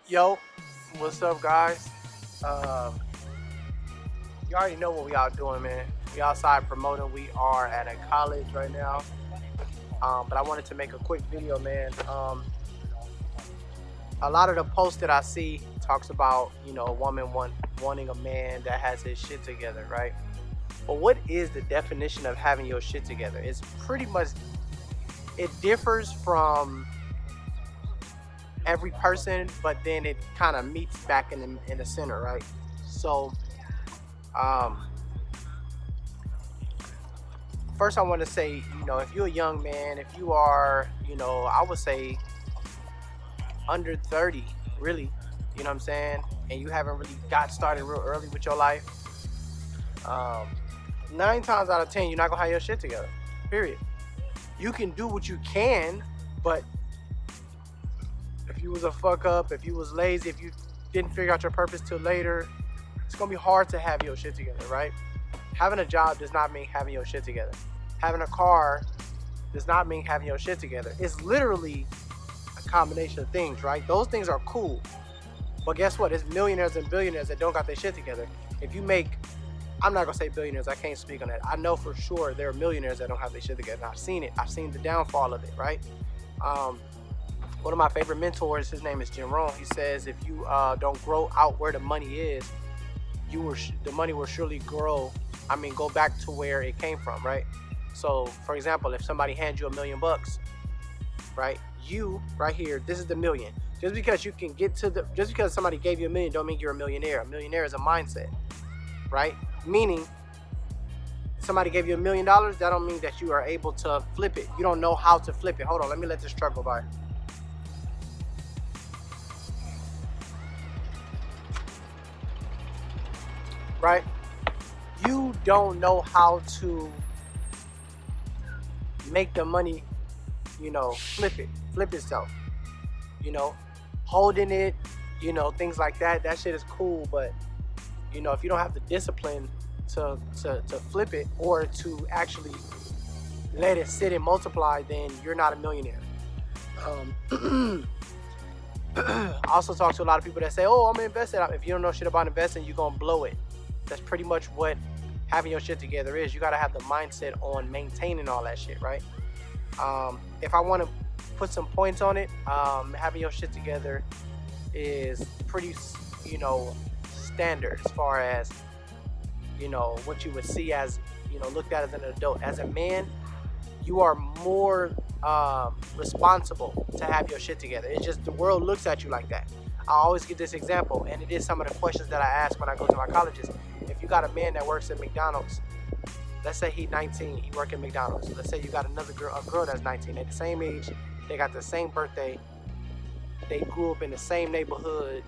Yo, what's up, guys? Um, you already know what we out doing, man. We outside promoting. We are at a college right now. But I wanted to make a quick video, man. A lot of the posts that I see talks about, a woman wanting a man that has his shit together, right? But what is the definition of having your shit together? It's pretty much, it differs from every person, but then it kind of meets back in the center, right? So, um, first I want to say, if you're a young man, if you are, I would say under 30, really, you know what I'm saying, and you haven't really got started real early with your life, 9 times out of 10, you're not gonna have your shit together. Period. You can do what you can, but if you was a fuck up, if you was lazy, if you didn't figure out your purpose till later, it's gonna be hard to have your shit together, right? Having a job does not mean having your shit together. Having a car does not mean having your shit together. It's literally a combination of things, right? Those things are cool, but guess what? It's millionaires and billionaires that don't got their shit together. If you make, I'm not gonna say billionaires, I can't speak on that. I know for sure there are millionaires that don't have their shit together. I've seen it. I've seen the downfall of it, right? One of my favorite mentors, his name is Jerome. He says, if you don't grow out where the money is, the money will surely go back to where it came from, right? So, for example, if somebody hands you $1,000,000, right? You, right here, this is the million. Just because you can get to just because somebody gave you $1 million don't mean you're a millionaire. A millionaire is a mindset, right? Meaning, somebody gave you $1 million, that don't mean that you are able to flip it. You don't know how to flip it. Hold on, let me let this truck go by. Right? You don't know how to make the money, flip itself. Holding it, things like that. That shit is cool, but if you don't have the discipline to flip it or to actually let it sit and multiply, then you're not a millionaire. I also talk to a lot of people that say, oh, I'm gonna invest it. If you don't know shit about investing, you're gonna blow it. That's pretty much what having your shit together is. You gotta have the mindset on maintaining all that shit, right? If I want to put some points on it, having your shit together is pretty, standard as far as, what you would see as, looked at as an adult. As a man, you are more responsible to have your shit together. It's just the world looks at you like that. I always give this example, and it is some of the questions that I ask when I go to my colleges. If you got a man that works at McDonald's, let's say he's 19, he work at McDonald's. Let's say you got a girl that's 19, at the same age, they got the same birthday, they grew up in the same neighborhood,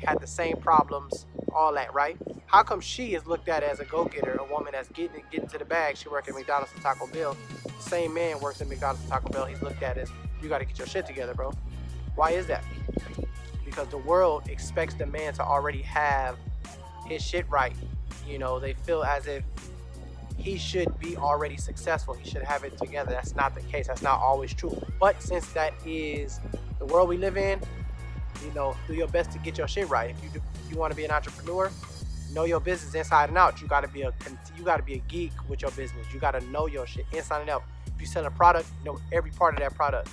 had the same problems, all that, right? How come she is looked at as a go-getter, a woman that's getting to the bag? She work at McDonald's and Taco Bell. The same man works at McDonald's and Taco Bell. He's looked at as, you got to get your shit together, bro. Why is that? Because the world expects the man to already have his shit right. They feel as if he should be already successful. He should have it together. That's not the case. That's not always true. But since that is the world we live in, do your best to get your shit right. If you want to be an entrepreneur, know your business inside and out. You gotta be a geek with your business. You gotta know your shit inside and out. If you sell a product, know every part of that product.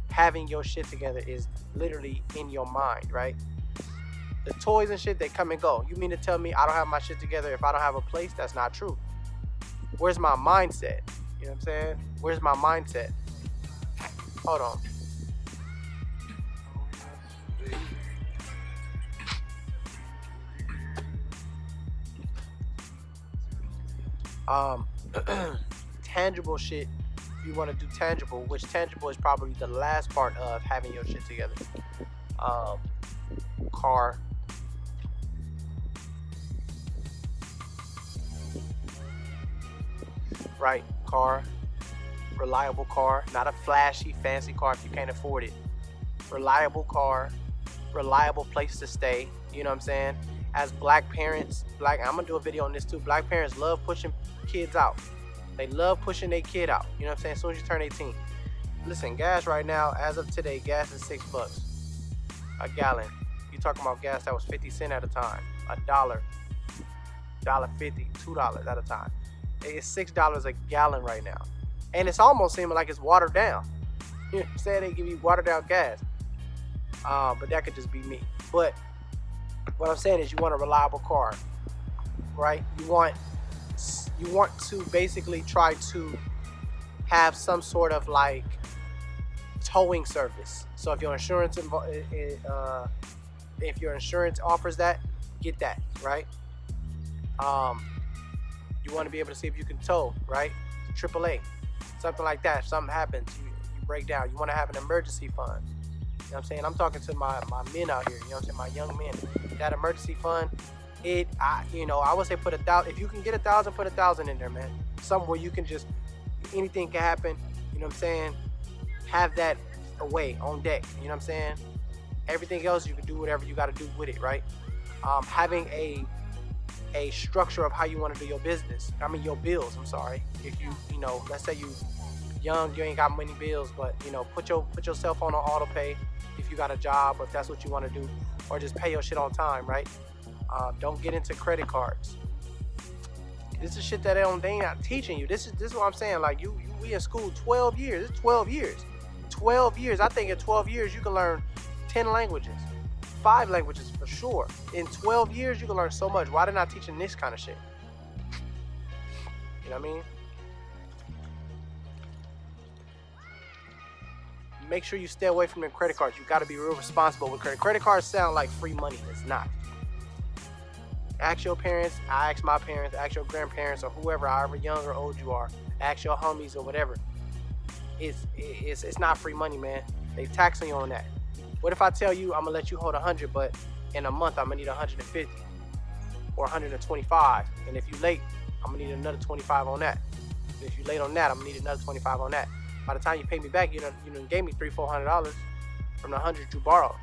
Having your shit together is literally in your mind, right? The toys and shit, they come and go. You mean to tell me I don't have my shit together if I don't have a place? That's not true. Where's my mindset? You know what I'm saying? Where's my mindset? Hold on. Tangible shit, if you want to do tangible, which tangible is probably the last part of having your shit together. Car, right? Car, reliable car, not a flashy fancy car if you can't afford it. Reliable car, reliable place to stay, you know what I'm saying? As black parents, I'm gonna do a video on this too. Black parents love pushing kids out. They love pushing their kid out. You know what I'm saying? As soon as you turn 18. Listen, gas right now, as of today, gas is $6 a gallon. You talking about gas that was 50 cents at a time, $1, $1.50, $2 at a time. It's $6 a gallon right now, and it's almost seeming like it's watered down. You know what I'm saying? They give you watered down gas, but that could just be me. But what I'm saying is, you want a reliable car, right? You want to basically try to have some sort of like towing service. So if your insurance offers that, get that, right? You want to be able to see if you can tow, right? AAA, something like that. If something happens, you break down. You want to have an emergency fund. You know what I'm saying? I'm talking to my men out here. You know what I'm saying? My young men. That emergency fund, I would say put 1,000. If you can get 1,000, put 1,000 in there, man. Somewhere you can just, anything can happen. You know what I'm saying? Have that away on deck. You know what I'm saying? Everything else, you can do whatever you got to do with it, right? Having a structure of how you want to do your business. I mean, your bills. I'm sorry. If let's say you young, you ain't got many bills, but put yourself on an auto pay if you got a job, or if that's what you want to do, or just pay your shit on time, right? Don't get into credit cards. This is shit that they ain't not teaching you. This is what I'm saying. Like we in school 12 years. It's 12 years. 12 years. I think in 12 years you can learn 10 languages, 5 languages for sure. In 12 years you can learn so much. Why they not teaching this kind of shit? You know what I mean? Make sure you stay away from the credit cards. You got to be real responsible with credit. Credit cards sound like free money. It's not. Ask your parents. I ask my parents. Ask your grandparents, or whoever, however young or old you are. Ask your homies or whatever. It's not free money, man. They taxing you on that. What if I tell you I'm gonna let you hold 100, but in a month I'm gonna need 150 or 125, and if you late, I'm gonna need another 25 on that. And if you late on that, I'm gonna need another 25 on that. By the time you pay me back, you done gave me $300-400 from the 100 you borrowed.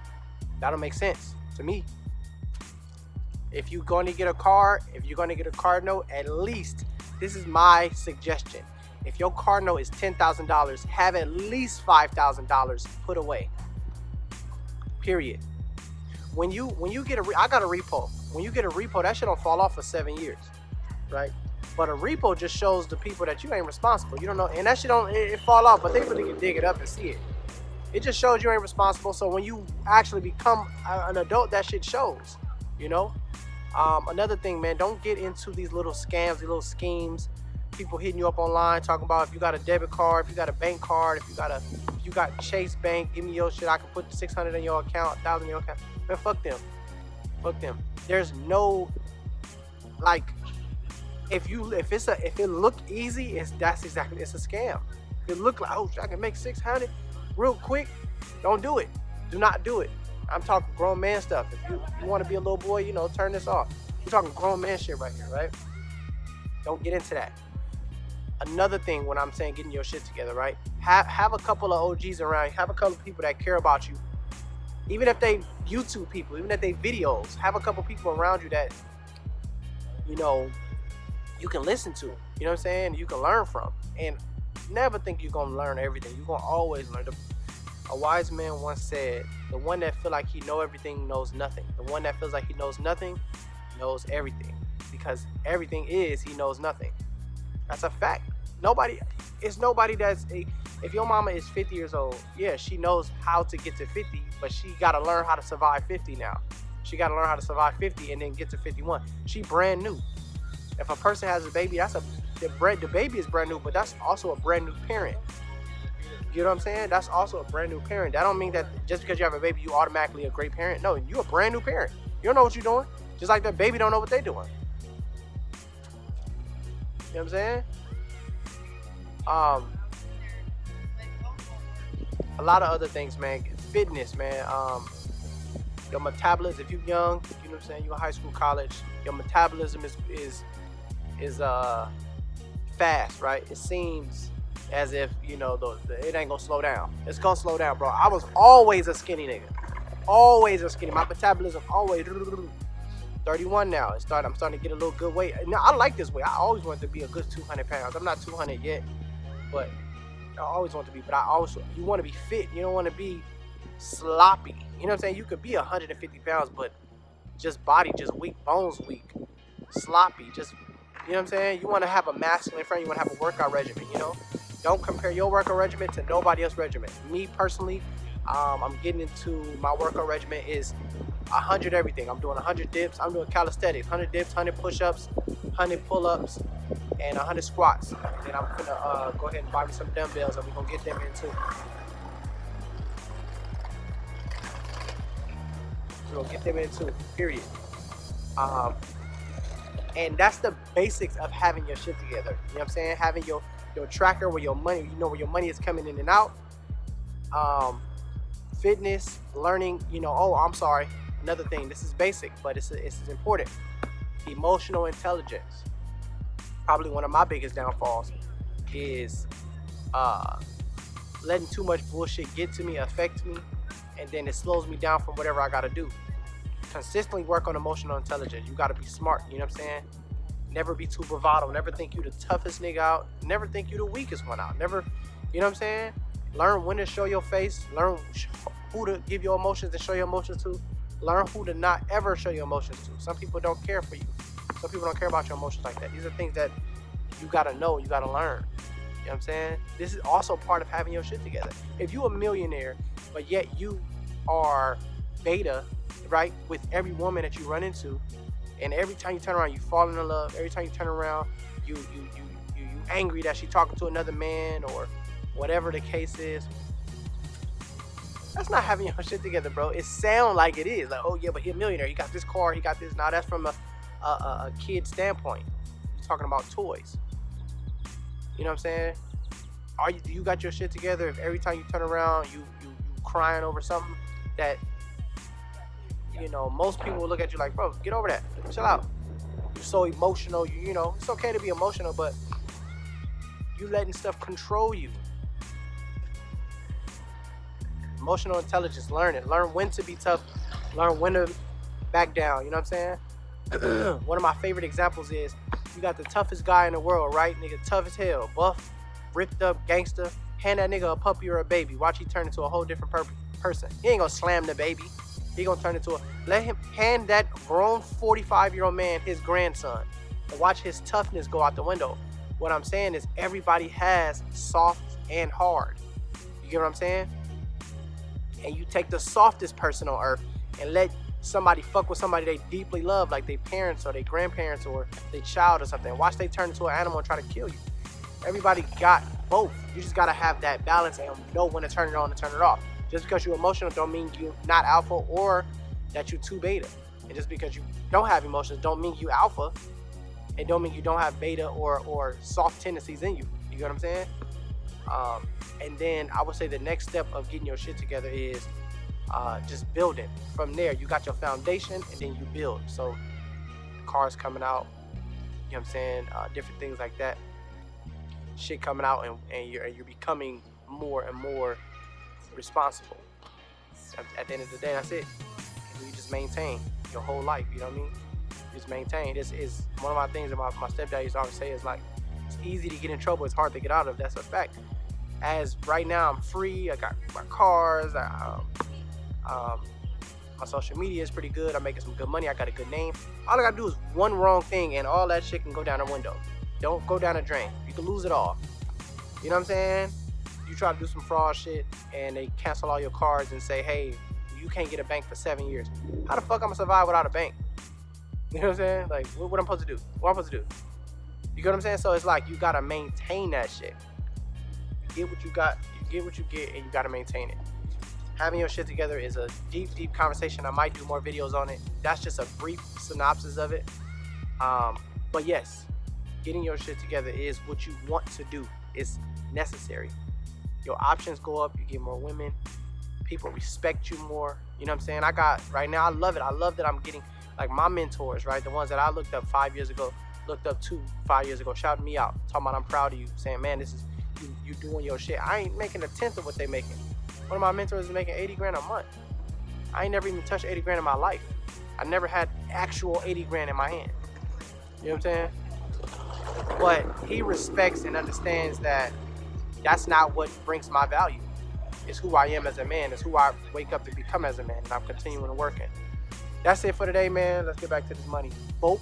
That'll make sense to me. If you're gonna get a car, if you're gonna get a car note, at least, this is my suggestion. If your car note is $10,000, have at least $5,000 put away. Period. When you get I got a repo. When you get a repo, that shit don't fall off for 7 years, right? But a repo just shows the people that you ain't responsible. You don't know, and that shit don't it fall off, but they really can dig it up and see it. It just shows you ain't responsible. So when you actually become an adult, that shit shows. Another thing, man, don't get into these little scams, these little schemes. People hitting you up online talking about if you got a debit card, if you got a bank card, if you got Chase Bank, give me your shit. I can put 600 in your account, 1,000 in your account. Man, fuck them. Fuck them. There's no if it look easy, it's a scam. If it look like, oh, I can make 600 real quick, don't do it. Do not do it. I'm talking grown man stuff. If you want to be a little boy, turn this off. We're talking grown man shit right here, right? Don't get into that. Another thing when I'm saying getting your shit together, right? Have a couple of OGs around you. Have a couple of people that care about you. Even if they YouTube people, even if they videos, have a couple people around you that, you can listen to. You know what I'm saying? You can learn from. And never think you're going to learn everything. You're going to always learn. A wise man once said, the one that feel like he know everything knows nothing. The one that feels like he knows nothing knows everything. Because everything is, he knows nothing. That's a fact. If your mama is 50 years old, yeah, she knows how to get to 50, but she got to learn how to survive 50 now. She got to learn how to survive 50 and then get to 51. She brand new. If a person has a baby, the baby is brand new, but that's also a brand new parent. You know what I'm saying? That's also a brand new parent. That don't mean that just because you have a baby, you automatically a great parent. No, you're a brand new parent. You don't know what you're doing. Just like that baby don't know what they're doing. You know what I'm saying? A lot of other things, man. Fitness, man. Your metabolism, if you're young, you know what I'm saying, you're in high school, college, your metabolism is fast, right? It seems as if, it ain't gonna slow down. It's gonna slow down, bro. I was always a skinny nigga. Always a skinny. My metabolism always 31 now. I'm starting to get a little good weight. Now, I like this weight. I always wanted to be a good 200 pounds. I'm not 200 yet, but I always want to be. But you want to be fit. You don't want to be sloppy. You know what I'm saying? You could be 150 pounds, but just body just weak, bones weak, sloppy. Just, you know what I'm saying? You want to have a masculine frame. You want to have a workout regimen. You know, don't compare your workout regimen to nobody else's regimen. Me personally, I'm getting into my workout regimen is 100 everything. I'm doing 100 dips. I'm doing calisthenics, 100 dips, 100 push-ups, 100 pull-ups, and 100 squats. And then I'm gonna go ahead and buy me some dumbbells, and we're gonna get them in too. We're gonna get them in too. Period. And that's the basics of having your shit together. You know what I'm saying? Having your tracker where your money, you know where your money is coming in and out. Fitness, learning, you know, oh, I'm sorry. Another thing, this is basic, but it's important. Emotional intelligence. Probably one of my biggest downfalls is letting too much bullshit get to me, affect me, and then it slows me down from whatever I gotta do. Consistently work on emotional intelligence. You gotta be smart, you know what I'm saying? Never be too bravado. Never think you the toughest nigga out. Never think you the weakest one out. Never, you know what I'm saying? Learn when to show your face. Learn who to give your emotions and show your emotions to. Learn who to not ever show your emotions to. Some people don't care for you. Some people don't care about your emotions like that. These are things that you gotta know, you gotta learn. You know what I'm saying? This is also part of having your shit together. If you a millionaire, but yet you are beta, right, with every woman that you run into, and every time you turn around, you fall in love. Every time you turn around, you angry that she talking to another man or whatever the case is. That's not having your shit together, bro. It sound like it is. Like, oh yeah, but he a millionaire. He got this car. He got this. Now that's from a kid standpoint. You're talking about toys. You know what I'm saying? Do you got your shit together if every time you turn around, you crying over something that, you know, most people will look at you like, bro, get over that. Chill out. You're so emotional. You know, it's okay to be emotional, but you letting stuff control you. Emotional intelligence, learn it. Learn when to be tough. Learn when to back down. You know what I'm saying? One of my favorite examples is you got the toughest guy in the world, right? Nigga, tough as hell. Buff, ripped up, gangster. Hand that nigga a puppy or a baby. Watch he turn into a whole different person. He ain't gonna slam the baby. He gonna turn into let him hand that grown 45-year-old man his grandson and watch his toughness go out the window. What I'm saying is everybody has soft and hard. You get what I'm saying? And you take the softest person on earth and let somebody fuck with somebody they deeply love, like their parents or their grandparents or their child or something. Watch they turn into an animal and try to kill you. Everybody got both. You just gotta have that balance and know when to turn it on and turn it off. Just because you're emotional don't mean you're not alpha or that you're too beta. And just because you don't have emotions don't mean you alpha. It don't mean you don't have beta or soft tendencies in you. You get what I'm saying? And then I would say the next step of getting your shit together is just building. From there, you got your foundation and then you build. So cars coming out, you know what I'm saying? Different things like that. Shit coming out and you're becoming more and more responsible. At the end of the day, that's it. You just maintain your whole life, you know what I mean? Just maintain. This is one of my things that my stepdad used to always say is like, it's easy to get in trouble, it's hard to get out of. That's a fact. As right now I'm free, I got my cars, my social media is pretty good, I'm making some good money, I got a good name. All I gotta do is one wrong thing and all that shit can go down the window. Don't go down the drain. You can lose it all. You know what I'm saying? You try to do some fraud shit and they cancel all your cards and say, hey, you can't get a bank for 7 years. How the fuck I'm gonna survive without a bank? You know what I'm saying? Like, what I'm supposed to do? What I'm supposed to do? You get what I'm saying? So it's like, you gotta maintain that shit. You get what you got, you get what you get, and you gotta maintain it. Having your shit together is a deep, deep conversation. I might do more videos on it. That's just a brief synopsis of it. But yes, getting your shit together is what you want to do. It's necessary. Your options go up, you get more women, people respect you more. You know what I'm saying? I got, right now, I love it. I love that I'm getting, like, my mentors, right? The ones that I looked up 5 years ago, looked up to 5 years ago, shouting me out, talking about I'm proud of you, saying, man, this is, you doing your shit. I ain't making a tenth of what they making. One of my mentors is making 80 grand a month. I ain't never even touched 80 grand in my life. I never had actual 80 grand in my hand. You know what I'm saying? But he respects and understands that that's not what brings my value. It's who I am as a man. It's who I wake up to become as a man, and I'm continuing to work it. That's it for today, man. Let's get back to this money. Boom.